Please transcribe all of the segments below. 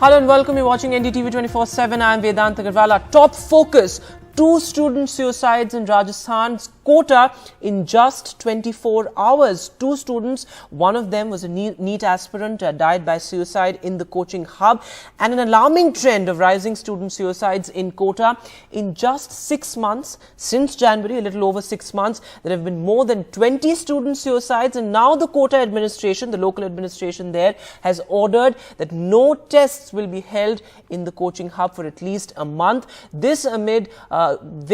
Hello and welcome. You're watching NDTV 24/7. I'm Vedant Agarwal. Our top focus: 2 student suicides in Rajasthan's Kota in just 24 hours. 2 students, one of them was a NEET aspirant, died by suicide in the coaching hub. And an alarming trend of rising student suicides in Kota. In just 6 months, since January, a little over 6 months, there have been more than 20 student suicides. And now the Kota administration, the local administration there, has ordered that no tests will be held in the coaching hub for at least a month. This amid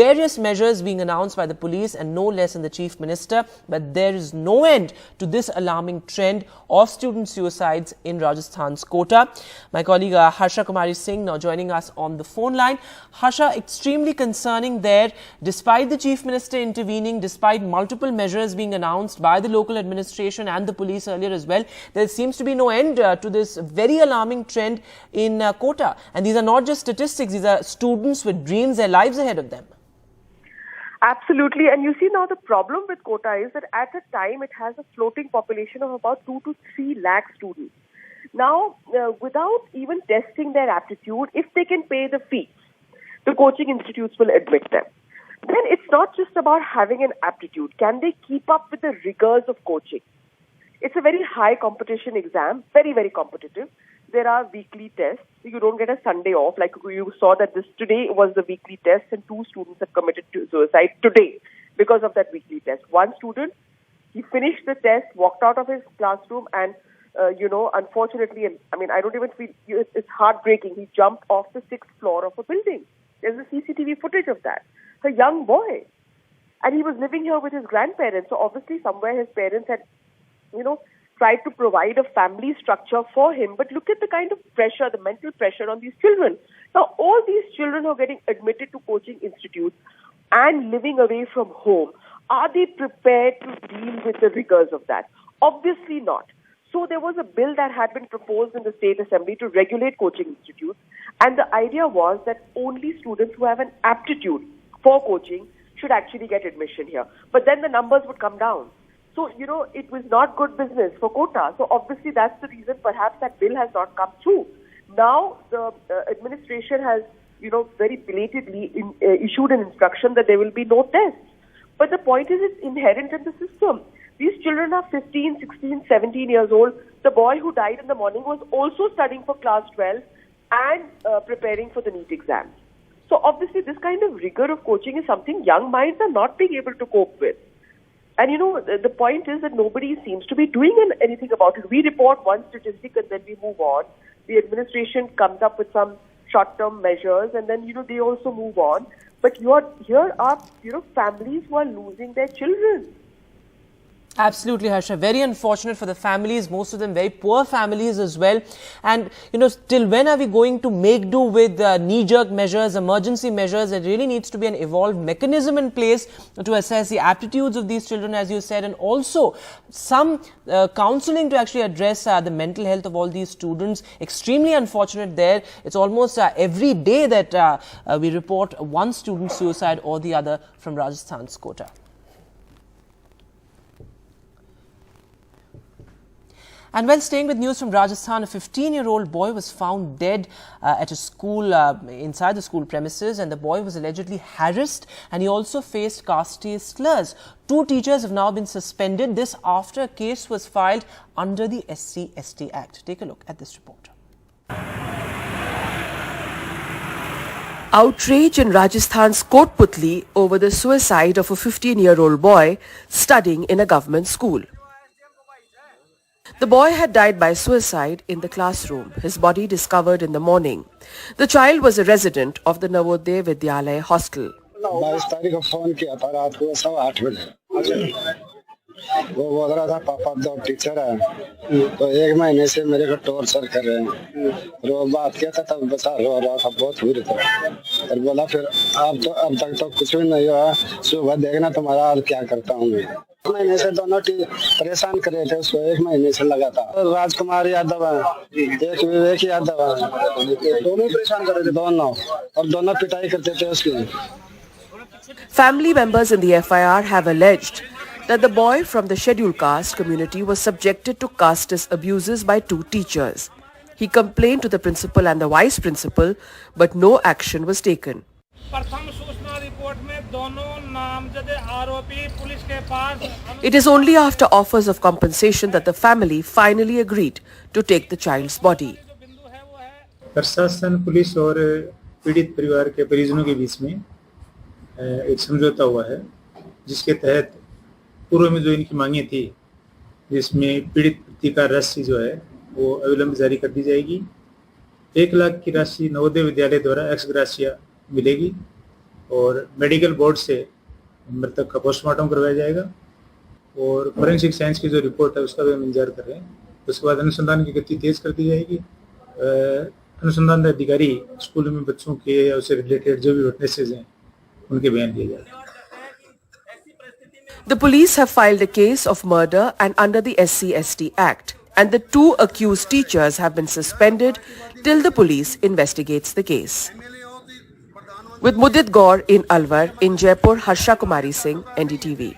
various measures being announced by the police and no less than the Chief Minister. But there is no end to this alarming trend of student suicides in Rajasthan's Kota. My colleague Harsha Kumari Singh now joining us on the phone line. Harsha, extremely concerning there. Despite the Chief Minister intervening, despite multiple measures being announced by the local administration and the police earlier as well, there seems to be no end to this very alarming trend in Kota. And these are not just statistics, these are students with dreams, their lives ahead of them. Absolutely. And you see, now the problem with Kota is that at a time it has a floating population of about 2 to 3 lakh students. Now, without even testing their aptitude, if they can pay the fees, the coaching institutes will admit them. Then it's not just about having an aptitude. Can they keep up with the rigors of coaching? It's a very high competition exam, very, very competitive. There are weekly tests. You don't get a Sunday off. Like you saw that today was the weekly test and 2 students have committed to suicide today because of that weekly test. One student, he finished the test, walked out of his classroom and, unfortunately, I don't even feel, it's heartbreaking. He jumped off the 6th floor of a building. There's a CCTV footage of that. A young boy. And he was living here with his grandparents. So obviously somewhere his parents had, tried to provide a family structure for him. But look at the kind of pressure, the mental pressure on these children. Now, all these children who are getting admitted to coaching institutes and living away from home, are they prepared to deal with the rigors of that? Obviously not. So there was a bill that had been proposed in the State Assembly to regulate coaching institutes. And the idea was that only students who have an aptitude for coaching should actually get admission here. But then the numbers would come down. So, it was not good business for Kota. So, obviously, that's the reason perhaps that bill has not come through. Now, the administration has, very belatedly issued an instruction that there will be no tests. But the point is, it's inherent in the system. These children are 15, 16, 17 years old. The boy who died in the morning was also studying for class 12 and preparing for the NEET exams. So, obviously, this kind of rigor of coaching is something young minds are not being able to cope with. And the point is that nobody seems to be doing anything about it. We report one statistic and then we move on. The administration comes up with some short-term measures and then, they also move on. But here are, families who are losing their children. Absolutely, Harsha. Very unfortunate for the families, most of them very poor families as well. And, till when are we going to make do with knee-jerk measures, emergency measures? There really needs to be an evolved mechanism in place to assess the aptitudes of these children, as you said, and also some counseling to actually address the mental health of all these students. Extremely unfortunate there. It's almost every day that we report one student suicide or the other from Rajasthan's Kota. And when staying with news from Rajasthan, a 15-year-old boy was found dead at a school, inside the school premises, and the boy was allegedly harassed and he also faced caste slurs. 2 teachers have now been suspended, this after a case was filed under the SC/ST Act. Take a look at this report. Outrage in Rajasthan's Kotputli over the suicide of a 15-year-old boy studying in a government school. The boy had died by suicide in the classroom, his body discovered in the morning. The child was a resident of the Navodaya Vidyalaya hostel. 22 तारीख को phone किया था रात को 8:15 बजे। वो बोल रहा था पापा 2 टीचर है तो 1 महीने से मेरे को टॉर्चर कर रहे हैं। और वो बात किया था तब बचा रो रहा था बहुत बुरी तरह और बोला फिर अब तक तो कुछ भी नहीं हुआ, सुबह देखना तुम्हारा हाल क्या करता हूँ मैं। 1 महीने से दोनों परेशान कर रहे थे उसको, 1 महीने से लगा था। राजकुमार यादव एक विवेक यादव दोनों परेशान कर रहे थे, दोनों और दोनों पिटाई करते थे उसकी। Family members in the FIR have alleged that the boy from the scheduled caste community was subjected to casteist abuses by 2 teachers. He complained to the principal and the vice principal, but no action was taken. It is only after offers of compensation that the family finally agreed to take the child's body. प्रशासन, police और पीड़ित परिवार के परिजनों के बीच में एक समझौता हुआ है, जिसके तहत पूर्व में जो इनकी मांगे थी, जिसमें पीड़ित प्रतिकार राशि जो है वो अविलंब जारी कर दी जाएगी। 1 लाख की राशि नवोदय विद्यालय द्वारा एक्स ग्राशिया मिलेगी और मेडिकल बोर्ड से मृतक का पोस्टमार्टम करवाया जाएगा और फोरेंसिक साइंस की जो रिपोर्ट है उसका भी हम इंतजार कर रहे हैं। उसके बाद अनुसंधान की गति तेज कर दी जाएगी। अनुसंधान अधिकारी स्कूल में बच्चों के या उससे रिलेटेड जो भी विटनेसेस हैं उनके बयान दिए जाएंगे। The police have filed a case of murder and under the SC/ST Act, and the 2 accused teachers have been suspended till the police investigates the case. With Mudit Gaur in Alwar, in Jaipur, Harsha Kumari Singh, NDTV.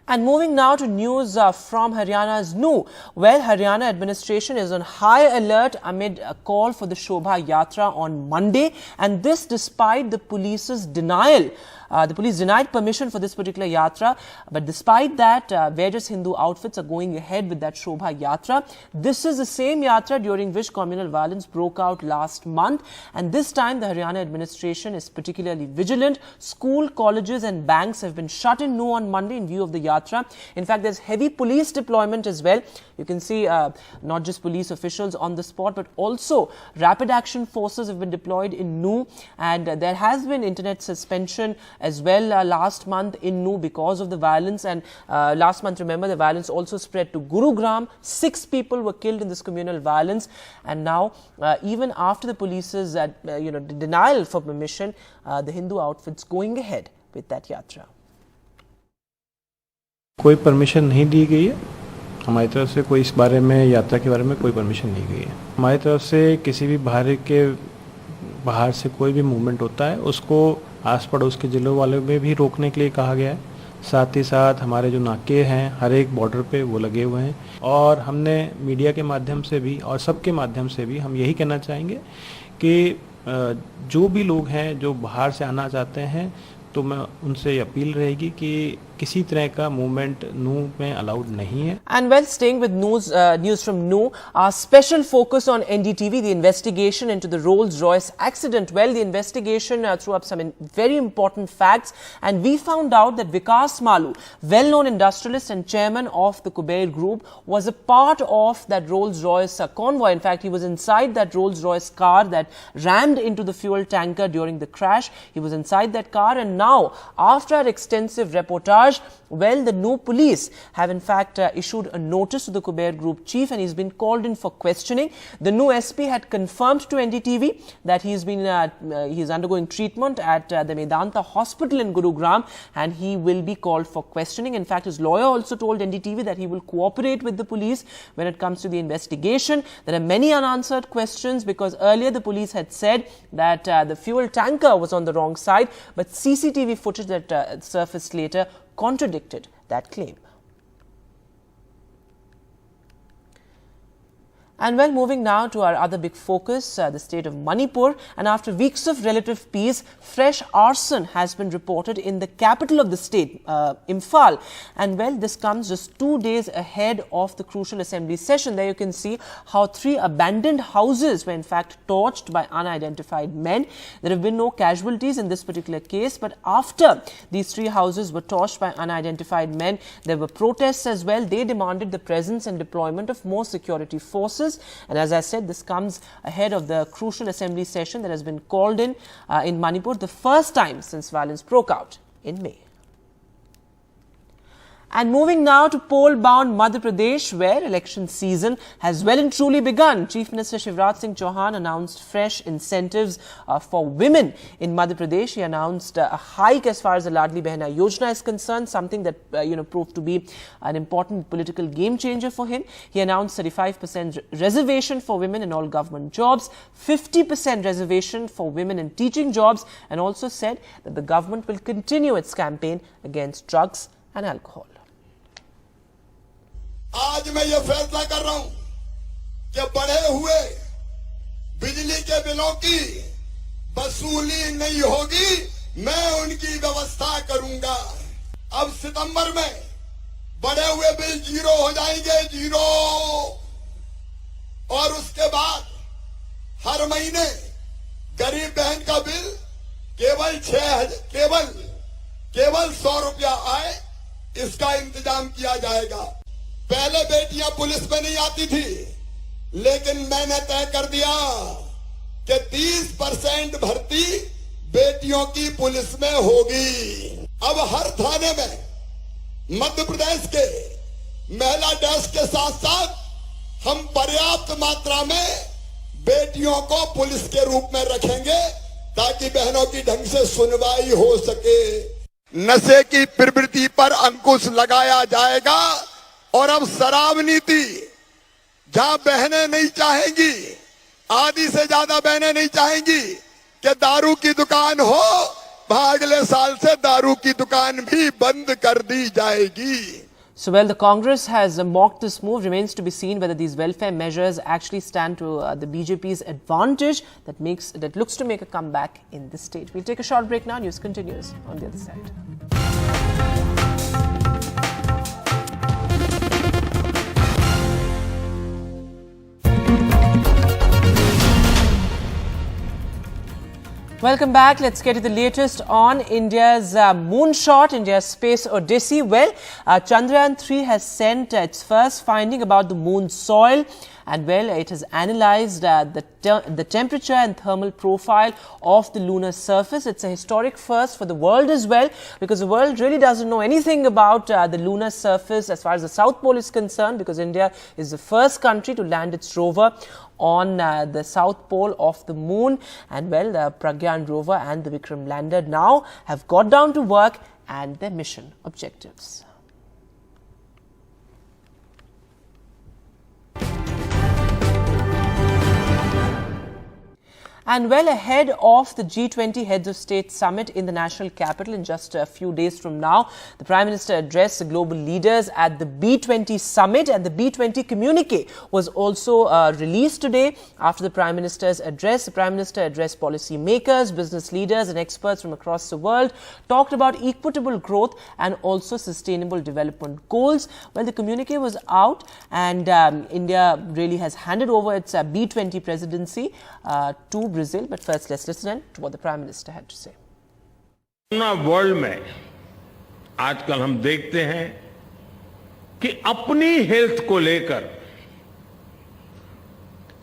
And moving now to news from Haryana's NU, where Haryana administration is on high alert amid a call for the Shobha Yatra on Monday, and this despite the police's denial. The police denied permission for this particular yatra, but despite that, various Hindu outfits are going ahead with that Shobha Yatra. This is the same yatra during which communal violence broke out last month, and this time the Haryana administration is particularly vigilant. School, colleges and banks have been shut in NU on Monday in view of the yatra. In fact, there's heavy police deployment as well. You can see not just police officials on the spot, but also rapid action forces have been deployed in NU, and there has been internet suspension as well last month in NU because of the violence. And last month, remember, the violence also spread to Gurugram. 6 people were killed in this communal violence, and now even after the police's denial for permission, the Hindu outfits going ahead with that yatra. कोई permission नहीं दी गई है हमारी तरफ से, कोई इस बारे में यात्रा के बारे में कोई परमिशन नहीं गई है हमारी तरफ से। किसी भी बाहर से कोई भी मूवमेंट होता है उसको आस पड़ोस के जिलों वालों में भी रोकने के लिए कहा गया है। साथ ही साथ हमारे जो नाके हैं हर एक बॉर्डर पे वो लगे हुए हैं, और हमने मीडिया के माध्यम से भी और सबके माध्यम से भी हम यही कहना चाहेंगे कि जो भी लोग हैं जो बाहर से आना चाहते हैं, तो मैं उनसे अपील रहेगी कि किसी तरह का मूवमेंट नू में अलाउड नहीं है। And well, staying with news from NU, our special focus on NDTV, the investigation into the Rolls-Royce accident. Well, the investigation threw up some very important facts, and we found out that Vikas Malu, well-known industrialist and chairman of the Kubel group, was a part of that Rolls-Royce convoy. In fact, he was inside that Rolls-Royce car that rammed into the fuel tanker during the crash. He was inside that car, and now, after our extensive reportage, well, the NU police have in fact issued a notice to the Kubel Group chief, and he's been called in for questioning. The NU SP had confirmed to NDTV that he's undergoing treatment at the Medanta Hospital in Gurugram, and he will be called for questioning. In fact, his lawyer also told NDTV that he will cooperate with the police when it comes to the investigation. There are many unanswered questions because earlier the police had said that the fuel tanker was on the wrong side, but CCTV footage that surfaced later contradicted that claim. And well, moving now to our other big focus, the state of Manipur. And after weeks of relative peace, fresh arson has been reported in the capital of the state, Imphal. And well, this comes just 2 days ahead of the crucial assembly session. There you can see how 3 abandoned houses were in fact torched by unidentified men. There have been no casualties in this particular case, but after these 3 houses were torched by unidentified men, there were protests as well. They demanded the presence and deployment of more security forces. And as I said, this comes ahead of the crucial assembly session that has been called in Manipur, the first time since violence broke out in May. And moving now to poll-bound Madhya Pradesh, where election season has well and truly begun. Chief Minister Shivraj Singh Chauhan announced fresh incentives for women in Madhya Pradesh. He announced a hike as far as the Ladli Behna Yojana is concerned, something that proved to be an important political game changer for him. He announced 35% reservation for women in all government jobs, 50% reservation for women in teaching jobs, and also said that the government will continue its campaign against drugs and alcohol. आज मैं ये फैसला कर रहा हूं कि बढ़े हुए बिजली के बिलों की वसूली नहीं होगी, मैं उनकी व्यवस्था करूंगा। अब सितंबर में बढ़े हुए बिल 0 हो जाएंगे, 0। और उसके बाद हर महीने गरीब बहन का बिल केवल 100 रुपया आए, इसका इंतजाम किया जाएगा। पहले बेटियां पुलिस में नहीं आती थी, लेकिन मैंने तय कर दिया कि 30% भर्ती बेटियों की पुलिस में होगी। अब हर थाने में मध्य प्रदेश के महिला डेस्क के साथ साथ हम पर्याप्त मात्रा में बेटियों को पुलिस के रूप में रखेंगे, ताकि बहनों की ढंग से सुनवाई हो सके। नशे की प्रवृत्ति पर अंकुश लगाया जाएगा। और अब शराब नीति, जहां बहनें नहीं चाहेंगी, आधी से ज्यादा बहनें नहीं चाहेंगी कि दारू की दुकान हो, वहां अगले साल से दारू की दुकान भी बंद कर दी जाएगी। So, well, the Congress has mocked this move. Remains to be seen whether these welfare measures actually stand to the BJP's advantage. That looks to make a comeback in this state. We'll take a short break now. News continues on the other side. Welcome back. Let's get to the latest on India's moonshot, India's space odyssey. Well, Chandrayaan 3 has sent its first finding about the moon soil, and well, it has analyzed the temperature and thermal profile of the lunar surface. It's a historic first for the world as well, because the world really doesn't know anything about the lunar surface as far as the South Pole is concerned, because India is the first country to land its rover on the South Pole of the moon. And well, the Pragyan rover and the Vikram lander now have got down to work and their mission objectives. And well, ahead of the G20 Heads of State Summit in the national capital in just a few days from now, the Prime Minister addressed the global leaders at the B20 Summit, and the B20 communique was also released today. After the Prime Minister's address, the Prime Minister addressed policy makers, business leaders and experts from across the world, talked about equitable growth and also sustainable development goals. Well, the communique was out, and India really has handed over its B20 presidency to Brazil. But first, let's listen to what the Prime Minister had to say. World में आजकल हम देखते हैं कि अपनी health को लेकर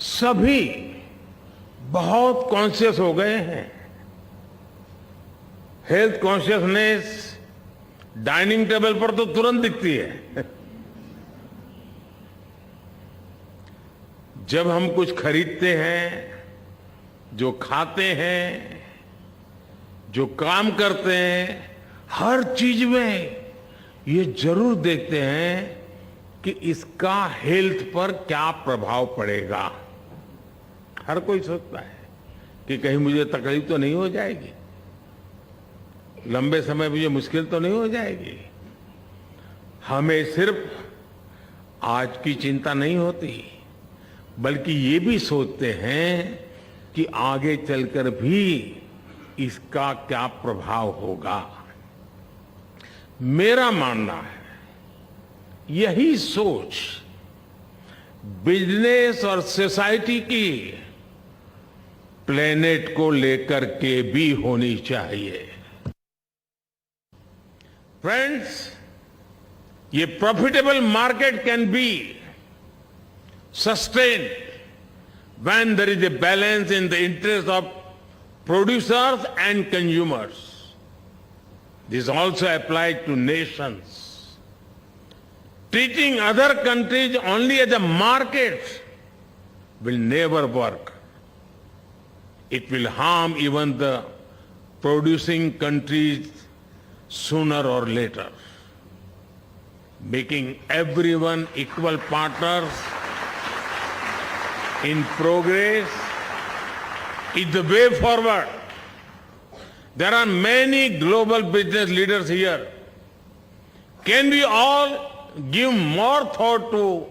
सभी बहुत कॉन्शियस हो गए हैं। हेल्थ कॉन्शियसनेस डाइनिंग टेबल पर तो तुरंत दिखती है। जब हम कुछ खरीदते हैं, जो खाते हैं, जो काम करते हैं, हर चीज में ये जरूर देखते हैं कि इसका हेल्थ पर क्या प्रभाव पड़ेगा। हर कोई सोचता है कि कहीं मुझे तकलीफ तो नहीं हो जाएगी, लंबे समय मुझे मुश्किल तो नहीं हो जाएगी। हमें सिर्फ आज की चिंता नहीं होती, बल्कि ये भी सोचते हैं कि आगे चलकर भी इसका क्या प्रभाव होगा। मेरा मानना है यही सोच बिजनेस और सोसाइटी की प्लेनेट को लेकर के भी होनी चाहिए। फ्रेंड्स, ये profitable market can be sustained when there is a balance in the interest of producers and consumers. This also applies to nations. Treating other countries only as a market will never work. It will harm even the producing countries sooner or later. Making everyone equal partners in progress is the way forward. There are many global business leaders here. Can we all give more thought to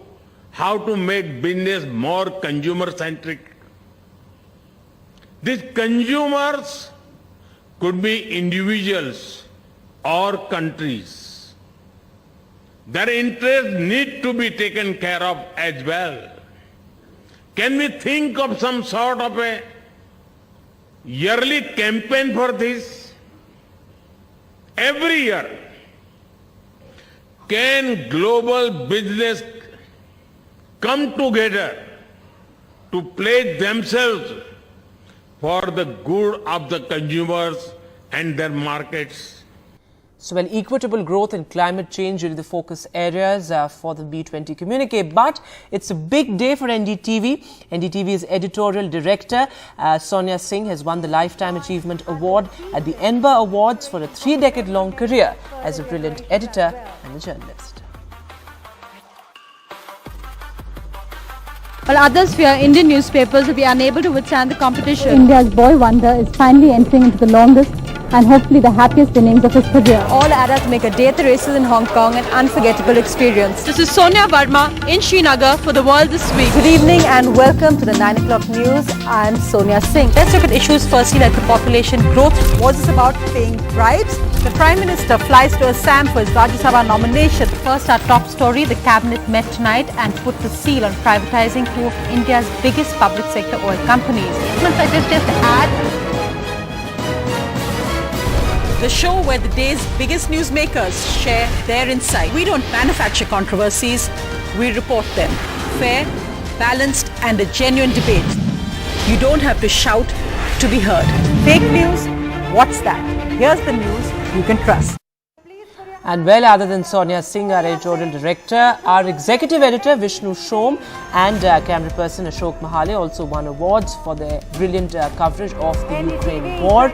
how to make business more consumer-centric. These consumers could be individuals or countries. Their interests need to be taken care of as well. Can we think of some sort of a yearly campaign for this? Every year, can global business come together to pledge themselves for the good of the consumers and their markets? So, well, equitable growth and climate change are the focus areas for the B20 communique. But it's a big day for NDTV. NDTV's editorial director, Sonia Singh, has won the Lifetime Achievement Award at the ENBA Awards for a 3-decade-long career as a brilliant editor and a journalist. While others fear Indian newspapers will be unable to withstand the competition, India's boy wonder is finally entering into the longest and hopefully the happiest innings of his career. All add up to make a day at the races in Hong Kong an unforgettable experience. This is Sonia Verma in Srinagar for The World This Week. Good evening and welcome to the 9 o'clock news. I'm Sonia Singh. Let's look at issues firstly like the population growth. Was this about paying bribes? The Prime Minister flies to Assam for his Rajya Sabha nomination. First, our top story, the Cabinet met tonight and put the seal on privatising two of India's biggest public sector oil companies. I just add the show where the day's biggest newsmakers share their insight. We don't manufacture controversies, we report them. Fair, balanced and a genuine debate. You don't have to shout to be heard. Fake news? What's that? Here's the news you can trust. And well, other than Sonia Singh, our editorial director, our executive editor Vishnu Shom and camera person Ashok Mahale also won awards for their brilliant coverage of the Ukraine war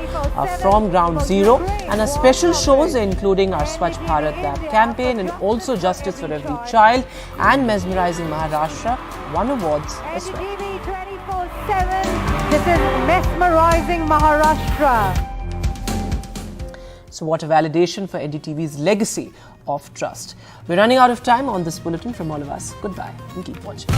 from ground zero. And our special shows including our Swachh Bharat campaign and also Justice for Every Child and Mesmerizing Maharashtra won awards as well. NDTV 24/7. This is Mesmerizing Maharashtra. So what a validation for NDTV's legacy of trust. We're running out of time on this bulletin. From all of us, goodbye and keep watching.